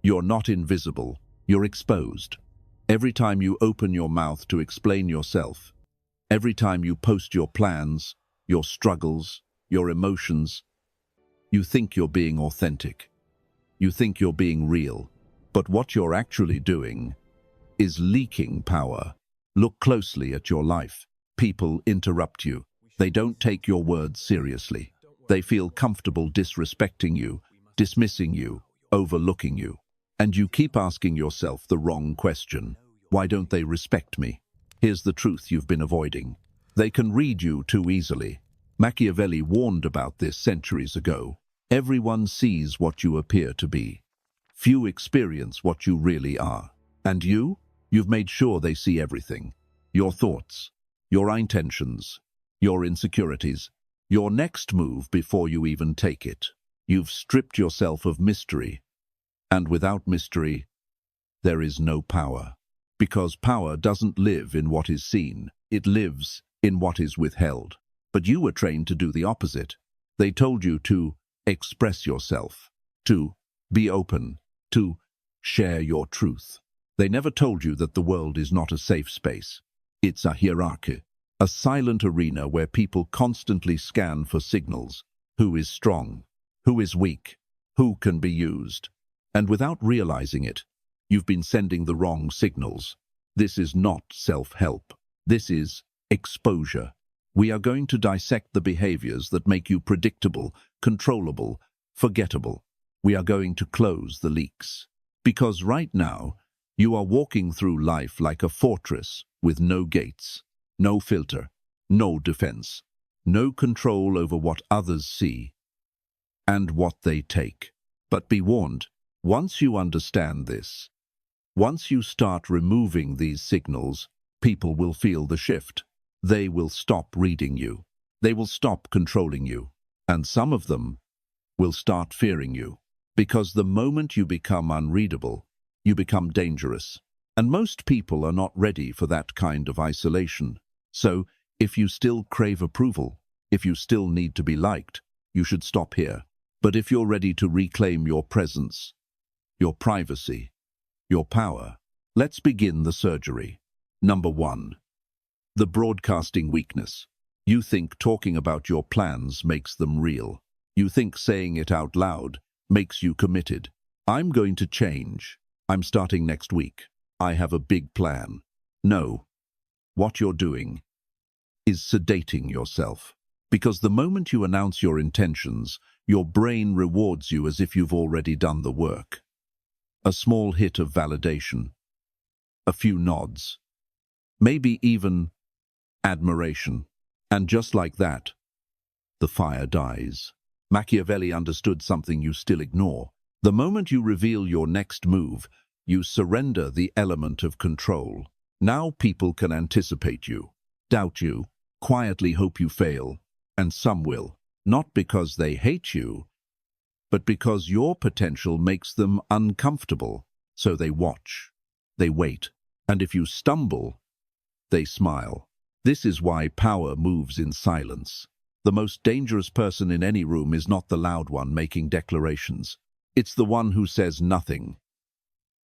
You're not invisible, you're exposed. Every time you open your mouth to explain yourself, every time you post your plans, your struggles, your emotions, you think you're being authentic. You think you're being real. But what you're actually doing is leaking power. Look closely at your life. People interrupt you. They don't take your words seriously. They feel comfortable disrespecting you, dismissing you, overlooking you. And you keep asking yourself the wrong question. Why don't they respect me? Here's the truth you've been avoiding. They can read you too easily. Machiavelli warned about this centuries ago. Everyone sees what you appear to be. Few experience what you really are. And you've made sure they see everything. Your thoughts, your intentions, your insecurities, your next move before you even take it. You've stripped yourself of mystery. And without mystery, there is no power. Because power doesn't live in what is seen. It lives in what is withheld. But you were trained to do the opposite. They told you to express yourself, to be open, to share your truth. They never told you that the world is not a safe space. It's a hierarchy, a silent arena where people constantly scan for signals. Who is strong? Who is weak? Who can be used? And without realizing it, you've been sending the wrong signals. This is not self-help. This is exposure. We are going to dissect the behaviors that make you predictable, controllable, forgettable. We are going to close the leaks. Because right now, you are walking through life like a fortress with no gates, no filter, no defense, no control over what others see and what they take. But be warned, once you understand this, once you start removing these signals, people will feel the shift. They will stop reading you. They will stop controlling you. And some of them will start fearing you. Because the moment you become unreadable, you become dangerous. And most people are not ready for that kind of isolation. So, if you still crave approval, if you still need to be liked, you should stop here. But if you're ready to reclaim your presence, your privacy, your power, let's begin the surgery. Number 1. The broadcasting weakness. You think talking about your plans makes them real. You think saying it out loud makes you committed. I'm going to change. I'm starting next week. I have a big plan. No. What you're doing is sedating yourself. Because the moment you announce your intentions, your brain rewards you as if you've already done the work. A small hit of validation. A few nods. Maybe even admiration. And just like that, the fire dies. Machiavelli understood something you still ignore. The moment you reveal your next move, you surrender the element of control. Now people can anticipate you, doubt you, quietly hope you fail, and some will, not because they hate you, but because your potential makes them uncomfortable. So they watch, they wait, and if you stumble, they smile. This is why power moves in silence. The most dangerous person in any room is not the loud one making declarations. It's the one who says nothing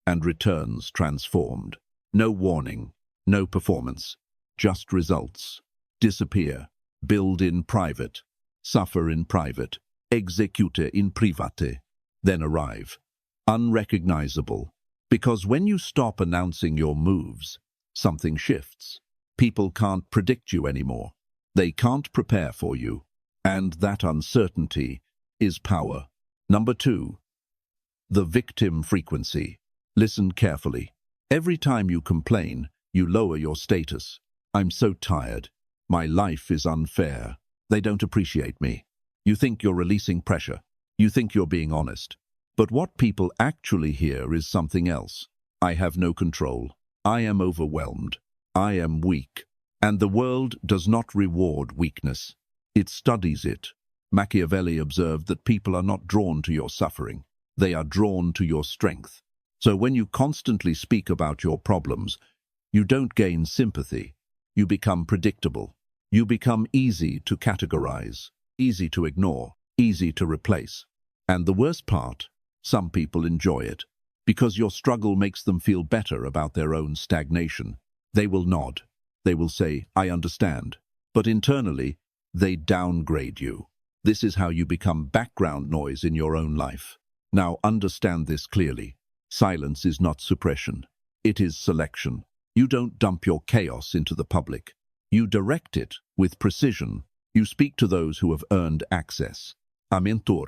and returns transformed. No warning, no performance, just results. Disappear, build in private, suffer in private, execute in private, then arrive. Unrecognizable. Because when you stop announcing your moves, something shifts. People can't predict you anymore. They can't prepare for you. And that uncertainty is power. Number 2. The victim frequency. Listen carefully. Every time you complain, you lower your status. I'm so tired. My life is unfair. They don't appreciate me. You think you're releasing pressure. You think you're being honest. But what people actually hear is something else. I have no control. I am overwhelmed. I am weak. And the world does not reward weakness. It studies it. Machiavelli observed that people are not drawn to your suffering. They are drawn to your strength. So when you constantly speak about your problems, you don't gain sympathy. You become predictable. You become easy to categorize, easy to ignore, easy to replace. And the worst part, some people enjoy it. Because your struggle makes them feel better about their own stagnation. They will nod. They will say, "I understand." But internally, they downgrade you. This is how you become background noise in your own life. Now understand this clearly. Silence is not suppression. It is selection. You don't dump your chaos into the public. You direct it with precision. You speak to those who have earned access. A mentor,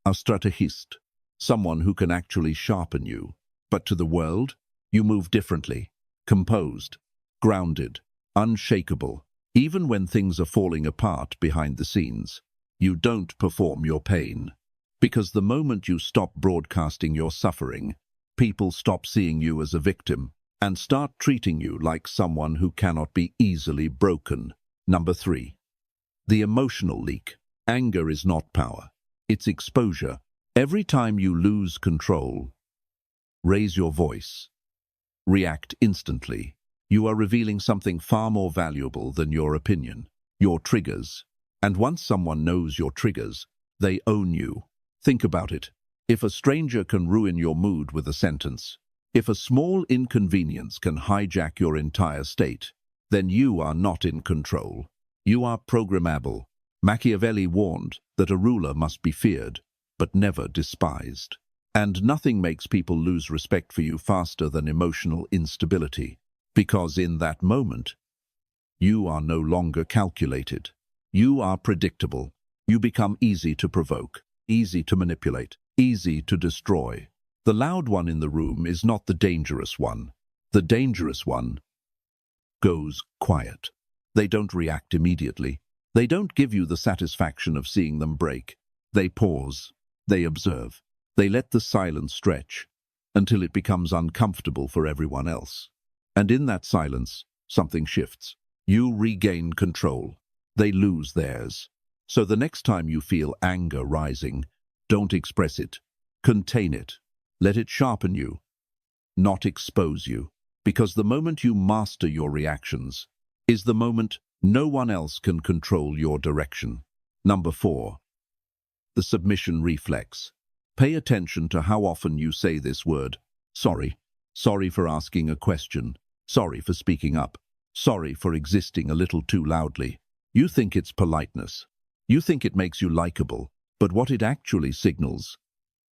a strategist, someone who can actually sharpen you. But to the world, you move differently. Composed, grounded, unshakable. Even when things are falling apart behind the scenes, you don't perform your pain. Because the moment you stop broadcasting your suffering, people stop seeing you as a victim and start treating you like someone who cannot be easily broken. Number 3. The emotional leak. Anger is not power. It's exposure. Every time you lose control, raise your voice, react instantly, you are revealing something far more valuable than your opinion, your triggers. And once someone knows your triggers, they own you. Think about it. If a stranger can ruin your mood with a sentence, if a small inconvenience can hijack your entire state, then you are not in control. You are programmable. Machiavelli warned that a ruler must be feared, but never despised. And nothing makes people lose respect for you faster than emotional instability. Because in that moment, you are no longer calculated. You are predictable. You become easy to provoke, easy to manipulate, easy to destroy. The loud one in the room is not the dangerous one. The dangerous one goes quiet. They don't react immediately. They don't give you the satisfaction of seeing them break. They pause. They observe. They let the silence stretch until it becomes uncomfortable for everyone else. And in that silence, something shifts. You regain control. They lose theirs. So the next time you feel anger rising, don't express it. Contain it. Let it sharpen you, not expose you. Because the moment you master your reactions is the moment no one else can control your direction. Number 4. The submission reflex. Pay attention to how often you say this word. Sorry. Sorry for asking a question. Sorry for speaking up. Sorry for existing a little too loudly. You think it's politeness. You think it makes you likable. But what it actually signals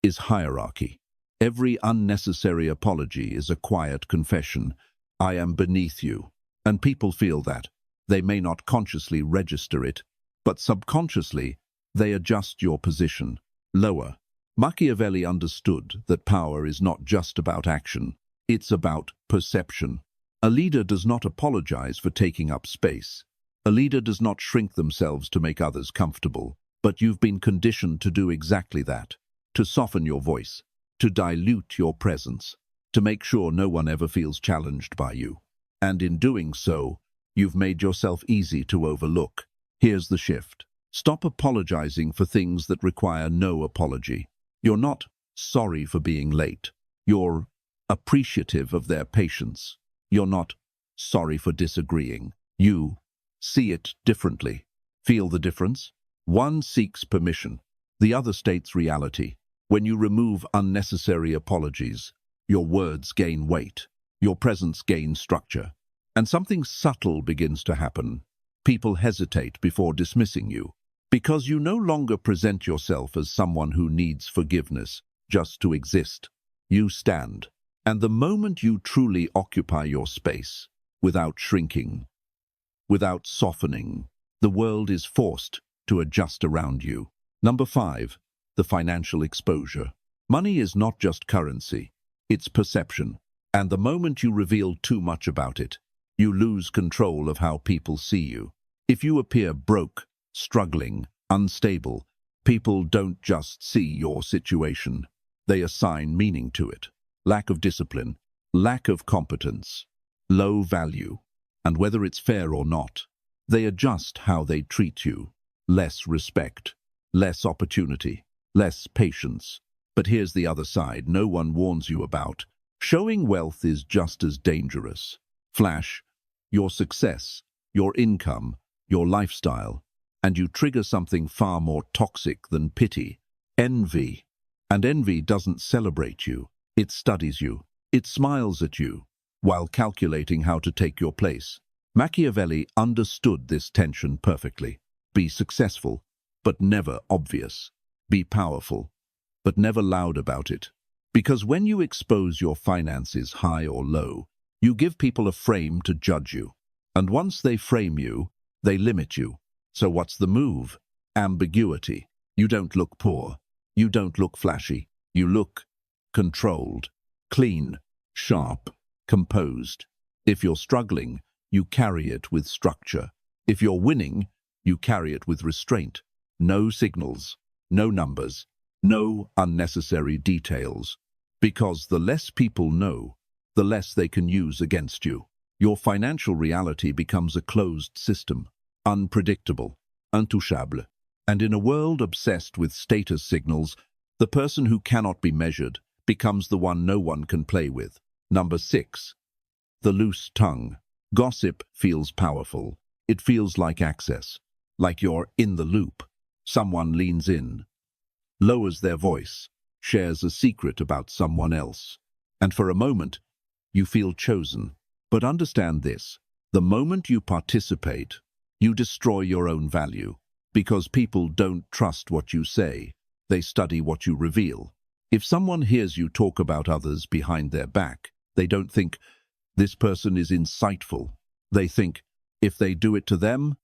is hierarchy. Every unnecessary apology is a quiet confession. I am beneath you. And people feel that. They may not consciously register it, but subconsciously, they adjust your position lower. Machiavelli understood that power is not just about action. It's about perception. A leader does not apologize for taking up space. A leader does not shrink themselves to make others comfortable. But you've been conditioned to do exactly that. To soften your voice. To dilute your presence. To make sure no one ever feels challenged by you. And in doing so, you've made yourself easy to overlook. Here's the shift. Stop apologizing for things that require no apology. You're not sorry for being late. You're appreciative of their patience. You're not sorry for disagreeing. You see it differently. Feel the difference? One seeks permission. The other states reality. When you remove unnecessary apologies, your words gain weight. Your presence gains structure. And something subtle begins to happen. People hesitate before dismissing you. Because you no longer present yourself as someone who needs forgiveness just to exist. You stand. And the moment you truly occupy your space, without shrinking, without softening, the world is forced to adjust around you. Number 5, the financial exposure. Money is not just currency, it's perception. And the moment you reveal too much about it, you lose control of how people see you. If you appear broke, struggling, unstable, people don't just see your situation. They assign meaning to it. Lack of discipline, lack of competence, low value. And whether it's fair or not, they adjust how they treat you. Less respect, less opportunity, less patience. But here's the other side no one warns you about. Showing wealth is just as dangerous. Flash your success, your income, your lifestyle, and you trigger something far more toxic than pity, envy. And envy doesn't celebrate you. It studies you. It smiles at you, while calculating how to take your place. Machiavelli understood this tension perfectly. Be successful, but never obvious. Be powerful, but never loud about it. Because when you expose your finances high or low, you give people a frame to judge you. And once they frame you, they limit you. So what's the move? Ambiguity. You don't look poor. You don't look flashy. You look controlled, clean, sharp, composed. If you're struggling, you carry it with structure. If you're winning, you carry it with restraint. No signals, no numbers, no unnecessary details. Because the less people know, the less they can use against you. Your financial reality becomes a closed system, unpredictable, untouchable. And in a world obsessed with status signals, the person who cannot be measured becomes the one no one can play with. Number 6. The loose tongue. Gossip feels powerful. It feels like access, like you're in the loop. Someone leans in, lowers their voice, shares a secret about someone else. And for a moment, you feel chosen. But understand this, the moment you participate, you destroy your own value. Because people don't trust what you say, they study what you reveal. If someone hears you talk about others behind their back, they don't think, this person is insightful. They think, if they do it to them,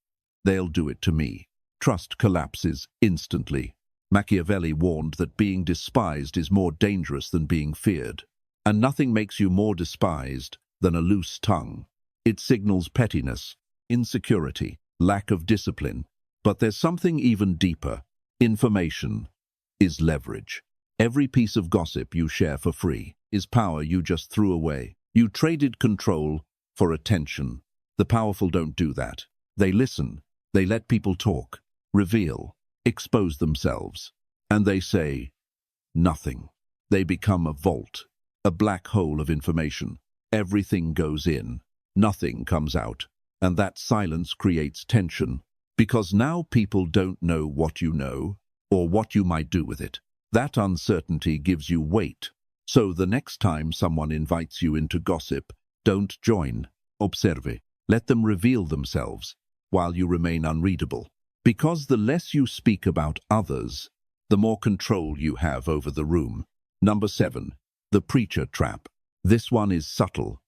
they'll do it to me. Trust collapses instantly. Machiavelli warned that being despised is more dangerous than being feared. And nothing makes you more despised than a loose tongue. It signals pettiness, insecurity, lack of discipline. But there's something even deeper. Information is leverage. Every piece of gossip you share for free is power you just threw away. You traded control for attention. The powerful don't do that. They listen. They let people talk, reveal, expose themselves. And they say nothing. They become a vault, a black hole of information. Everything goes in. Nothing comes out. And that silence creates tension. Because now people don't know what you know or what you might do with it. That uncertainty gives you weight. So the next time someone invites you into gossip, don't join. Observe. Let them reveal themselves while you remain unreadable. Because the less you speak about others, the more control you have over the room. Number 7. The preacher trap. This one is subtle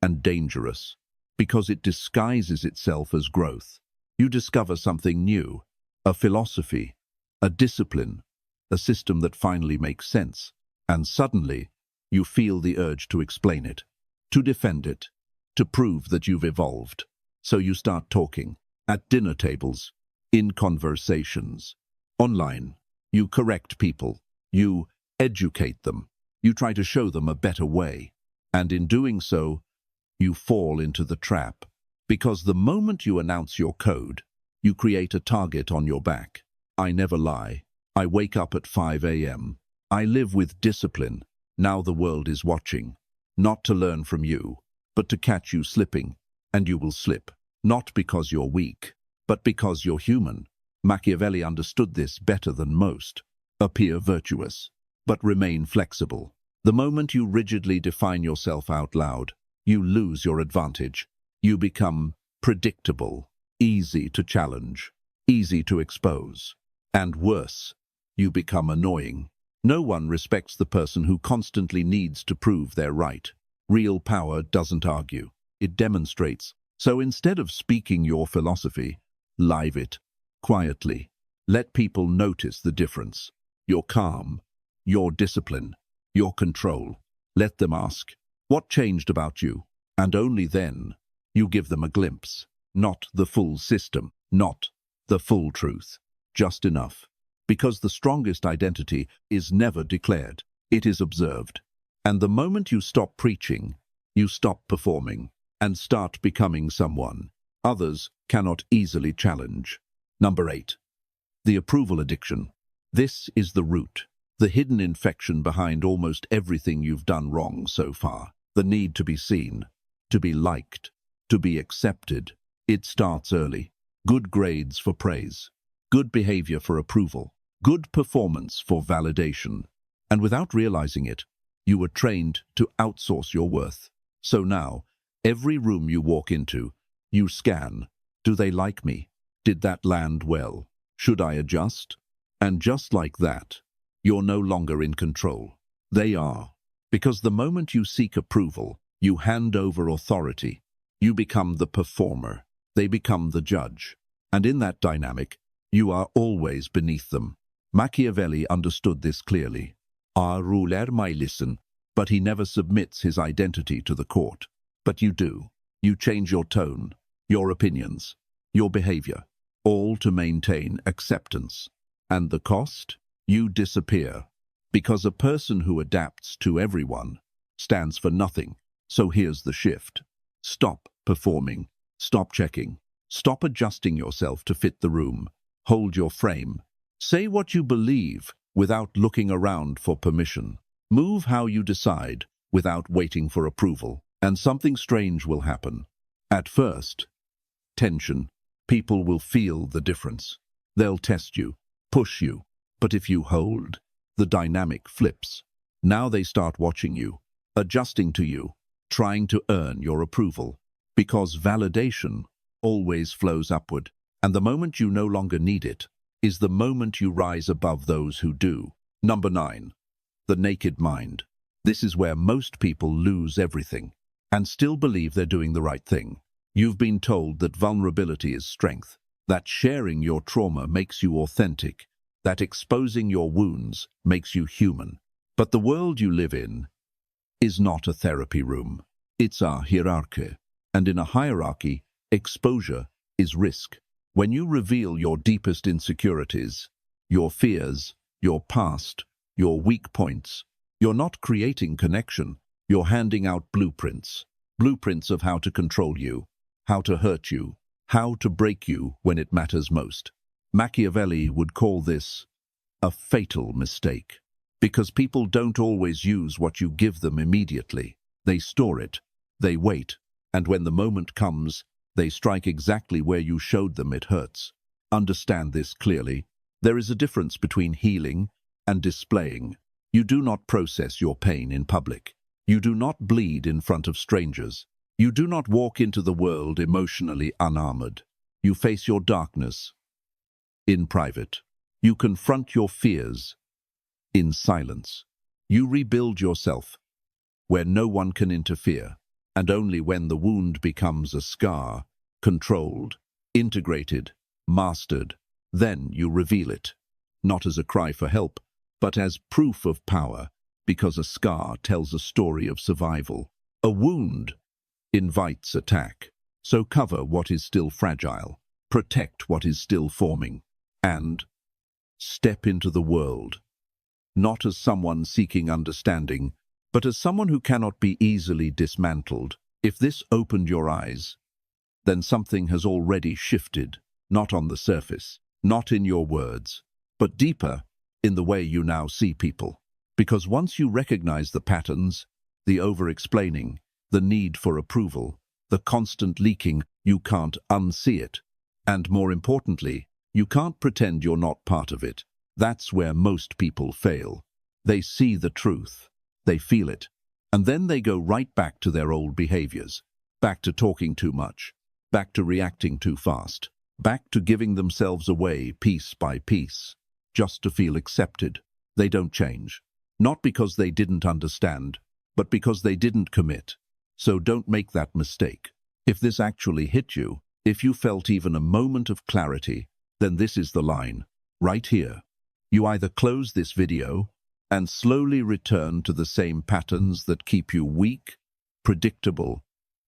and dangerous because it disguises itself as growth. You discover something new, a philosophy, a discipline, a system that finally makes sense. And suddenly, you feel the urge to explain it, to defend it, to prove that you've evolved. So you start talking, at dinner tables, in conversations, online. You correct people, you educate them, you try to show them a better way. And in doing so, you fall into the trap. Because the moment you announce your code, you create a target on your back. I never lie. I wake up at 5 a.m. I live with discipline. Now the world is watching. Not to learn from you, but to catch you slipping. And you will slip. Not because you're weak, but because you're human. Machiavelli understood this better than most. Appear virtuous, but remain flexible. The moment you rigidly define yourself out loud, you lose your advantage. You become predictable, easy to challenge, easy to expose. And worse, you become annoying. No one respects the person who constantly needs to prove they're right. Real power doesn't argue. It demonstrates. So instead of speaking your philosophy, live it, quietly. Let people notice the difference. Your calm, your discipline, your control. Let them ask, what changed about you? And only then, you give them a glimpse, not the full system, not the full truth, just enough. Because the strongest identity is never declared, it is observed. And the moment you stop preaching, you stop performing and start becoming someone others cannot easily challenge. Number 8. The approval addiction. This is the root, the hidden infection behind almost everything you've done wrong so far. The need to be seen, to be liked, to be accepted. It starts early. Good grades for praise, good behavior for approval, good performance for validation. And without realizing it, You were trained to outsource your worth. So now, every room you walk into, you scan. Do they like me? Did that land well? Should I adjust? And just like that, you're no longer in control. They are. Because the moment you seek approval, you hand over authority. You become the performer. They become the judge. And in that dynamic, you are always beneath them. Machiavelli understood this clearly. Our ruler may listen, but he never submits his identity to the court. But you do. You change your tone, your opinions, your behavior, all to maintain acceptance. And the cost? You disappear. Because a person who adapts to everyone stands for nothing. So here's the shift. Stop performing. Stop checking. Stop adjusting yourself to fit the room. Hold your frame. Say what you believe without looking around for permission. Move how you decide without waiting for approval. And something strange will happen. At first, tension. People will feel the difference. They'll test you, push you. But if you hold, the dynamic flips. Now they start watching you, adjusting to you, trying to earn your approval. Because validation always flows upward. And the moment you no longer need it is the moment you rise above those who do. Number 9. The naked mind. This is where most people lose everything and still believe they're doing the right thing. You've been told that vulnerability is strength, that sharing your trauma makes you authentic, that exposing your wounds makes you human. But the world you live in is not a therapy room. It's a hierarchy. And in a hierarchy, exposure is risk. When you reveal your deepest insecurities, your fears, your past, your weak points, you're not creating connection. You're handing out blueprints. Blueprints of how to control you, how to hurt you, how to break you when it matters most. Machiavelli would call this a fatal mistake. Because people don't always use what you give them immediately. They store it, they wait, and when the moment comes, they strike exactly where you showed them it hurts. Understand this clearly. There is a difference between healing and displaying. You do not process your pain in public. You do not bleed in front of strangers. You do not walk into the world emotionally unarmored. You face your darkness in private. You confront your fears in silence. You rebuild yourself where no one can interfere, and only when the wound becomes a scar, controlled, integrated, mastered, then you reveal it, not as a cry for help, but as proof of power, because a scar tells a story of survival. A wound invites attack, so cover what is still fragile, protect what is still forming, and step into the world, not as someone seeking understanding, but as someone who cannot be easily dismantled. If this opened your eyes, then something has already shifted, not on the surface, not in your words, but deeper in the way you now see people. Because once you recognize the patterns, the over-explaining, the need for approval, the constant leaking, you can't unsee it. And more importantly, you can't pretend you're not part of it. That's where most people fail. They see the truth, they feel it, and then they go right back to their old behaviors, back to talking too much, back to reacting too fast, back to giving themselves away piece by piece, just to feel accepted. They don't change. Not because they didn't understand, but because they didn't commit. So don't make that mistake. If this actually hit you, if you felt even a moment of clarity, then this is the line, right here. You either close this video and slowly return to the same patterns that keep you weak, predictable,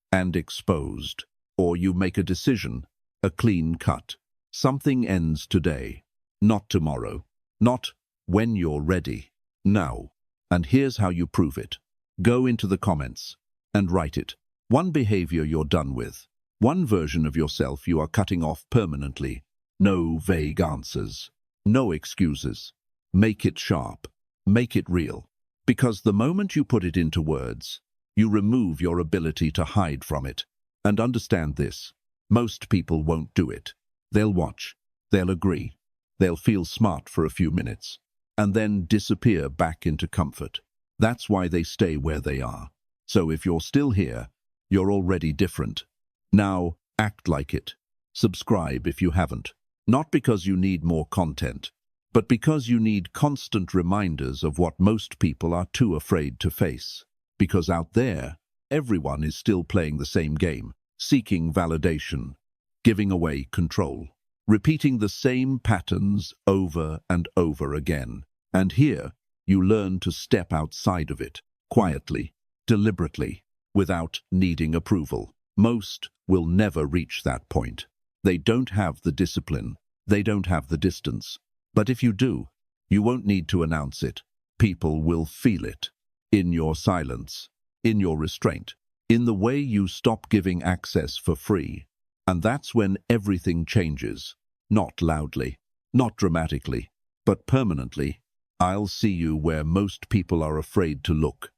and exposed, or you make a decision, a clean cut. Something ends today, not tomorrow, not when you're ready. Now, and here's how you prove it. Go into the comments and write it. One behavior you're done with. One version of yourself you are cutting off permanently. No vague answers. No excuses. Make it sharp. Make it real. Because the moment you put it into words, you remove your ability to hide from it. And understand this. Most people won't do it. They'll watch. They'll agree. They'll feel smart for a few minutes, and then disappear back into comfort. That's why they stay where they are. So if you're still here, you're already different. Now, act like it. Subscribe if you haven't. Not because you need more content, but because you need constant reminders of what most people are too afraid to face. Because out there, everyone is still playing the same game, seeking validation, giving away control, repeating the same patterns over and over again. And here, you learn to step outside of it, quietly, deliberately, without needing approval. Most will never reach that point. They don't have the discipline. They don't have the distance. But if you do, you won't need to announce it. People will feel it. In your silence, in your restraint, in the way you stop giving access for free. And that's when everything changes. Not loudly, not dramatically, but permanently. I'll see you where most people are afraid to look.